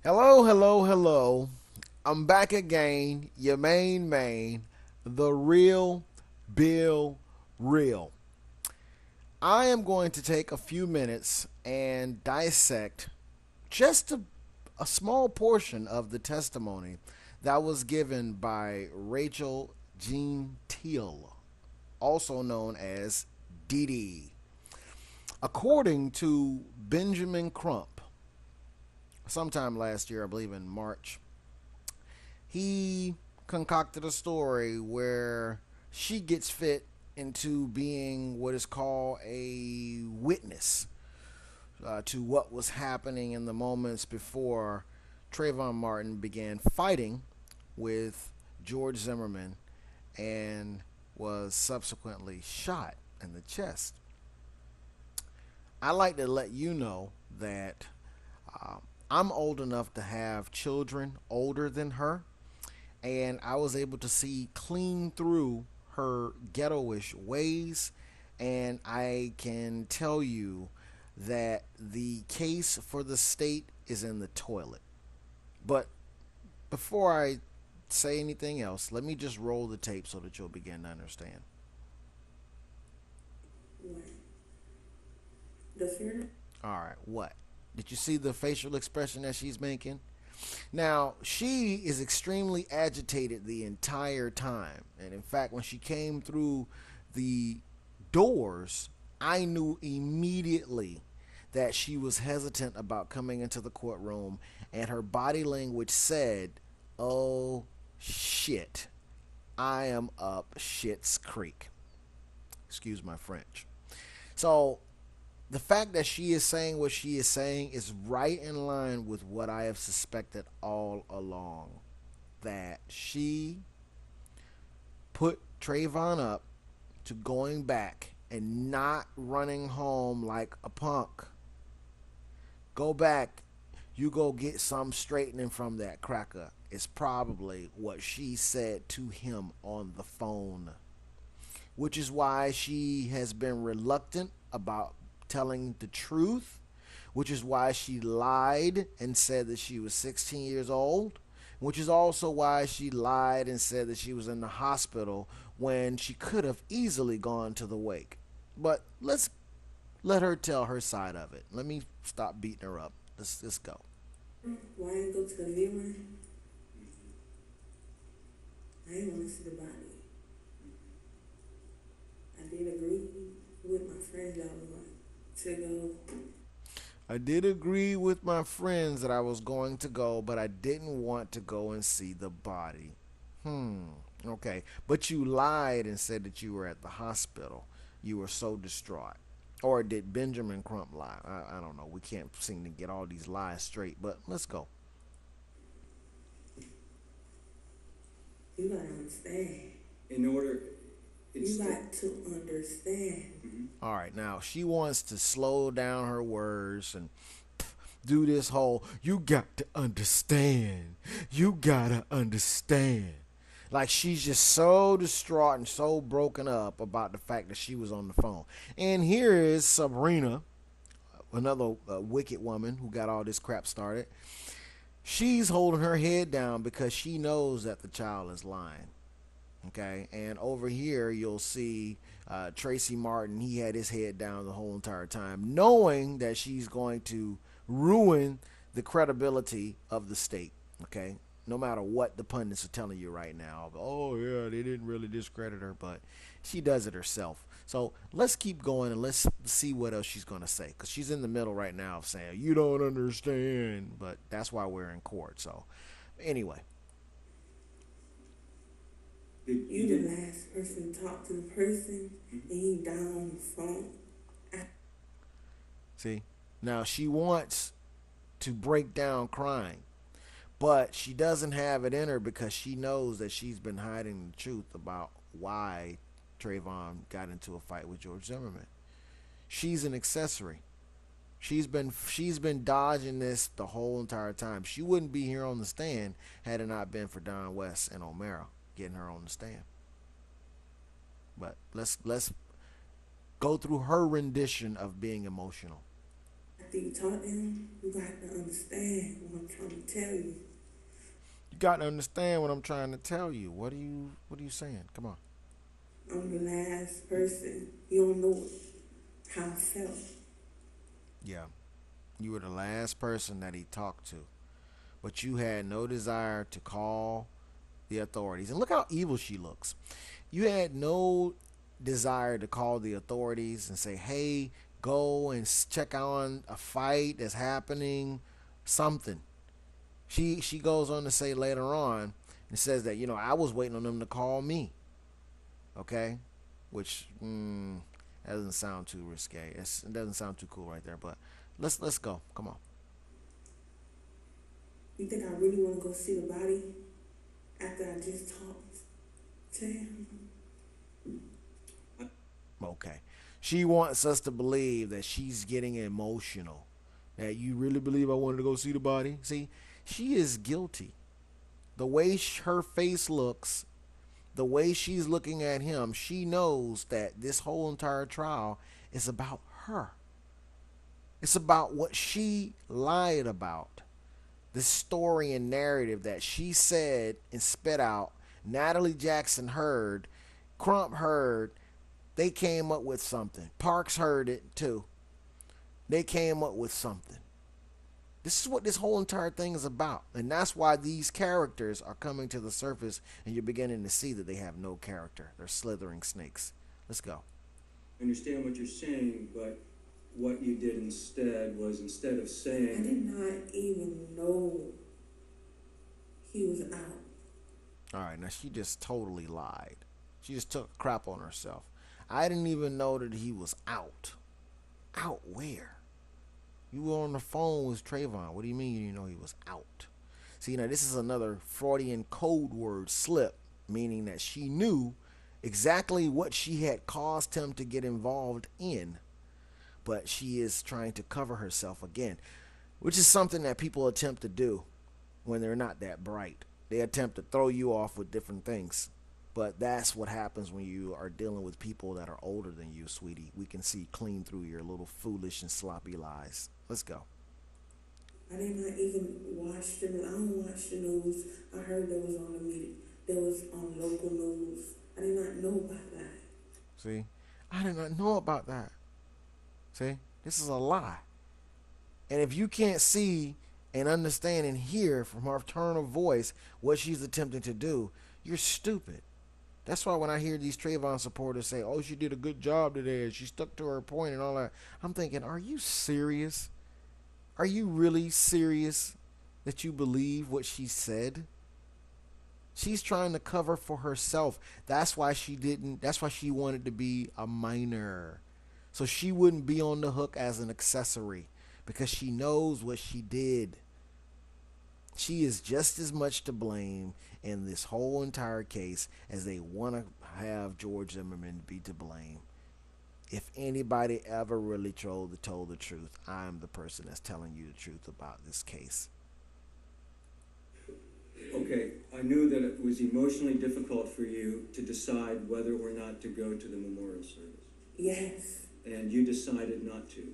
Hello, hello, hello. I'm back again, your main, the real Bill Real. I am going to take a few minutes and dissect just a small portion of the testimony that was given by Rachel Jeantel, also known as Dee Dee. According to Benjamin Crump, sometime last year, I believe in March, he concocted a story where she gets fit into being what is called a witness to what was happening in the moments before Trayvon Martin began fighting with George Zimmerman and was subsequently shot in the chest. I like to let you know that uh, I'm old enough to have children older than her, and I was able to see clean through her ghettoish ways. And I can tell you that the case for the state is in the toilet. But before I say anything else, let me just roll the tape so that you'll begin to understand. The fear. All right, what? Did you see the facial expression that she's making? Now, she is extremely agitated the entire time. And in fact, when she came through the doors, I knew immediately that she was hesitant about coming into the courtroom, and her body language said, "Oh shit, I am up shit's creek." Excuse my French. So, the fact that she is saying what she is saying is right in line with what I have suspected all along, that she put Trayvon up to going back and not running home like a punk. Go back, you go get some straightening from that cracker, is probably what she said to him on the phone, which is why she has been reluctant about telling the truth, which is why she lied and said that she was 16 years old, which is also why she lied and said that she was in the hospital when she could have easily gone to the wake. But let's let her tell her side of it. Let me stop beating her up. Let's go. Why I didn't go to the viewing? I didn't want to see the body. I did agree with my friends that I was going to go. I did agree with my friends that I was going to go, but I didn't want to go and see the body. Hmm. Okay. But you lied and said that you were at the hospital. You were so distraught. Or did Benjamin Crump lie? I don't know. We can't seem to get all these lies straight, but let's go. You gotta understand. In order, You it's the, got to understand. All right. Now, she wants to slow down her words and do this whole, you got to understand. You gotta understand. Like she's just so distraught and so broken up about the fact that she was on the phone. And here is Sabrina, another wicked woman who got all this crap started. She's holding her head down because she knows that the child is lying. Okay, and over here you'll see Tracy Martin. He had his head down the whole entire time, knowing that she's going to ruin the credibility of the state. Okay, no matter what the pundits are telling you right now. Oh yeah, they didn't really discredit her, but she does it herself. So let's keep going and let's see what else she's going to say, because she's in the middle right now of saying you don't understand, but that's why we're in court. So anyway, You the last person to talk to the person, and he down on the phone. see, now she wants to break down crying, but she doesn't have it in her because she knows that she's been hiding the truth about why Trayvon got into a fight with George Zimmerman. She's an accessory. She's been dodging this the whole entire time. She wouldn't be here on the stand had it not been for Don West and O'Mara getting her on the stand. But let's go through her rendition of being emotional. After you talk to him, you got to understand what I'm trying to tell you. You got to understand what I'm trying to tell you. What are you saying? Come on. I'm the last person. You don't know how I felt. Yeah. You were the last person that he talked to, but you had no desire to call the authorities. And look how evil she looks. You had no desire to call the authorities and say, "Hey, go and check on a fight that's happening, something." She goes on to say later on and says that, I was waiting on them to call me. Okay, which that doesn't sound too risque. It doesn't sound too cool right there. But let's go. Come on. You think I really want to go see the body after I just talked to him? Okay. She wants us to believe that she's getting emotional. That you really believe I wanted to go see the body? See, she is guilty. The way her face looks, the way she's looking at him, she knows that this whole entire trial is about her. It's about what she lied about. The story and narrative that she said and spit out. Natalie Jackson heard, Crump heard, they came up with something. Parks heard it too. They came up with something. This is what this whole entire thing is about. And that's why these characters are coming to the surface and you're beginning to see that they have no character. They're slithering snakes. Let's go. I understand what you're saying, but what you did instead was instead of I saying, did not even know he was out. All right, now she just totally lied. She just took crap on herself. I didn't even know that he was out. Out where? You were on the phone with Trayvon. What do you mean you didn't know he was out? See, now this is another Freudian code word slip, meaning that she knew exactly what she had caused him to get involved in, but she is trying to cover herself again, which is something that people attempt to do when they're not that bright. They attempt to throw you off with different things. But that's what happens when you are dealing with people that are older than you, sweetie. We can see clean through your little foolish and sloppy lies. Let's go. I did not even watch the news. I don't watch the news. I heard there was on the media. There was on local news. I did not know about that. See? I did not know about that. See? This is a lie. And if you can't see and understand and hear from her tone of voice what she's attempting to do, you're stupid. That's why when I hear these Trayvon supporters say, "Oh, she did a good job today and she stuck to her point and all that," I'm thinking, are you serious? Are you really serious that you believe what she said? She's trying to cover for herself. That's why she wanted to be a minor. So she wouldn't be on the hook as an accessory because she knows what she did. She is just as much to blame in this whole entire case as they want to have George Zimmerman be to blame. If anybody ever really told the truth, I'm the person that's telling you the truth about this case. okay, I knew that it was emotionally difficult for you to decide whether or not to go to the memorial service. Yes. And you decided not to.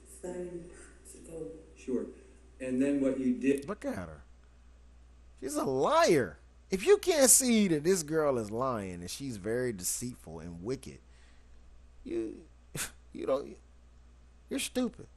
Decided not to go. Sure. And then what you did. Look at her. She's a liar. If you can't see that this girl is lying and she's very deceitful and wicked, you you don't you're stupid.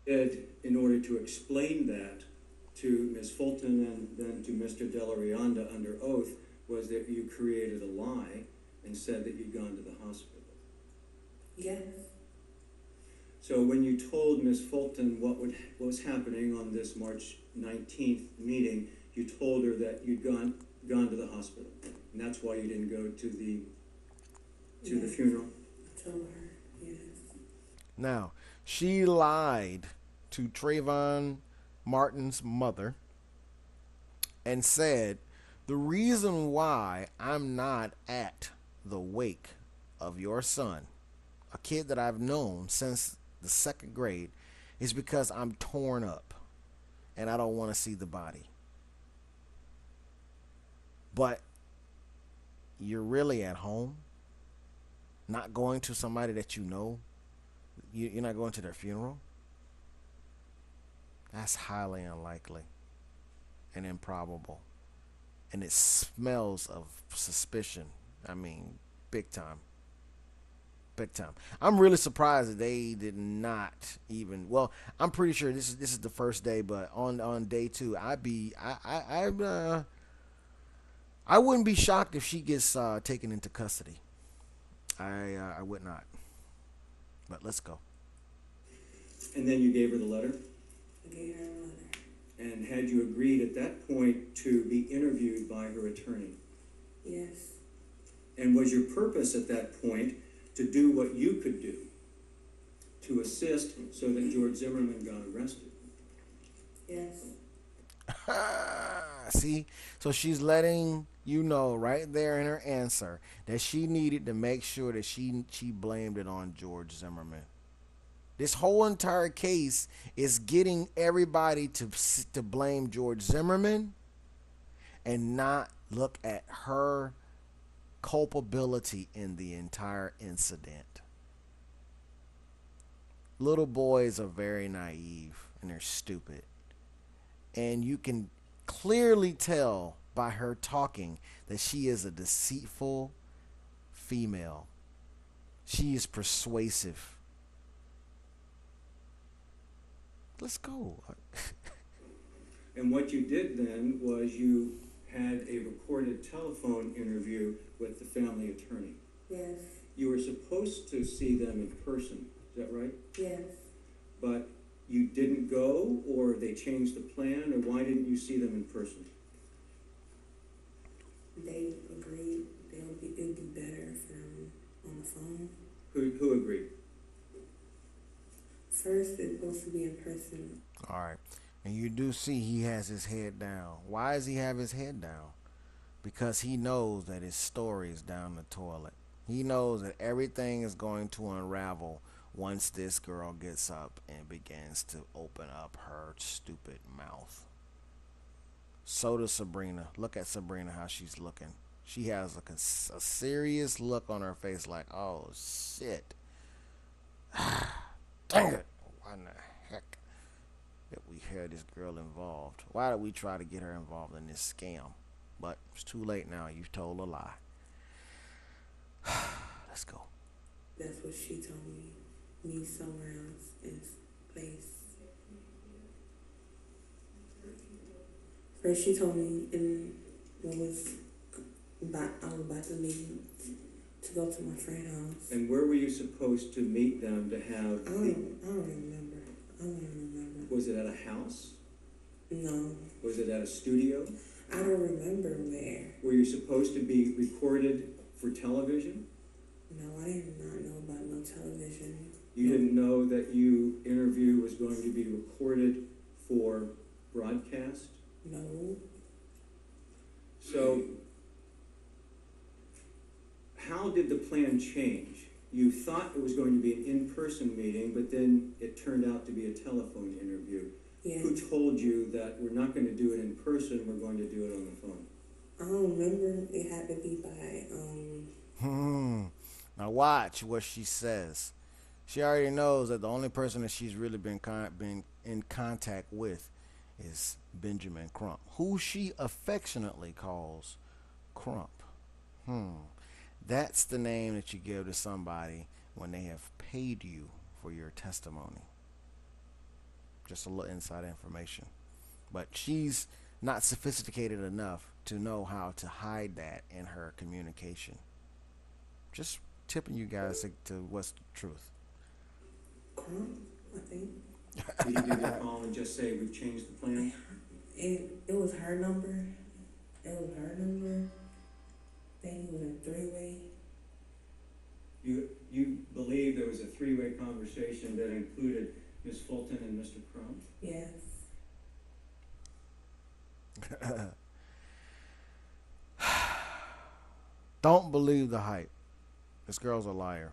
Did in order to explain that to Ms. Fulton and then to Mr. Delarianda under oath was that you created a lie and said that you'd gone to the hospital. Yes. So when you told Ms. Fulton what was happening on this March 19th meeting, you told her that you'd gone to the hospital, and that's why you didn't go to the funeral. I told her, yes. Now, she lied to Trayvon Martin's mother and said, "The reason why I'm not at the wake of your son, a kid that I've known since the second grade, is because I'm torn up and I don't want to see the body." But you're really at home, not going to somebody that you know. You're not going to their funeral. That's highly unlikely and improbable. And it smells of suspicion. I mean, big time. Big time. I'm really surprised that they did not even. Well, I'm pretty sure this is the first day, but on day two, I wouldn't be shocked if she gets taken into custody. I would not. But let's go. And then you gave her the letter? I gave her a letter. And had you agreed at that point to be interviewed by her attorney? Yes. And was your purpose at that point to do what you could do to assist so that George Zimmerman got arrested? Yes. See? So she's letting you know right there in her answer that she needed to make sure that she blamed it on George Zimmerman. This whole entire case is getting everybody to blame George Zimmerman and not look at her culpability in the entire incident. Little boys are very naive and they're stupid. And you can clearly tell by her talking that she is a deceitful female. She is persuasive. Let's go. And what you did then was you had a recorded telephone interview with the family attorney. Yes. You were supposed to see them in person, is that right? Yes. But you didn't go, or they changed the plan, or why didn't you see them in person? They agreed it'd be better for them on the phone. Who agreed? First, it's supposed to be in person. All right. And you do see he has his head down. Why does he have his head down? Because he knows that his story is down the toilet. He knows that everything is going to unravel once this girl gets up and begins to open up her stupid mouth. So does Sabrina. Look at Sabrina, how she's looking. She has a serious look on her face like, oh, shit. Dang it. Why in the heck did we had this girl involved? Why did we try to get her involved in this scam? But it's too late now. You've told a lie. Let's go. That's what she told me. Me somewhere else in place. First, she told me I was about to leave to go to my friend's house. And where were you supposed to meet them to have? I don't remember. I don't remember. Was it at a house? No. Was it at a studio? I don't remember where. Were you supposed to be recorded for television? No, I did not know about no television. You didn't know that your interview was going to be recorded for broadcast? No. So, how did the plan change? You thought it was going to be an in-person meeting, but then it turned out to be a telephone interview. Yeah. Who told you that we're not going to do it in person, we're going to do it on the phone? I don't remember. It had to be by Now watch what she says. She already knows that the only person that she's really been in contact with is Benjamin Crump, who she affectionately calls Crump. That's the name that you give to somebody when they have paid you for your testimony. Just a little inside information. But she's not sophisticated enough to know how to hide that in her communication. Just tipping you guys to what's the truth. Crump, I think. Did you do the call and just say, we've changed the plan? It was her number. It was her number. I think it was a three-way. You believe there was a three-way conversation that included Ms. Fulton and Mr. Crump? Yes. Don't believe the hype. This girl's a liar.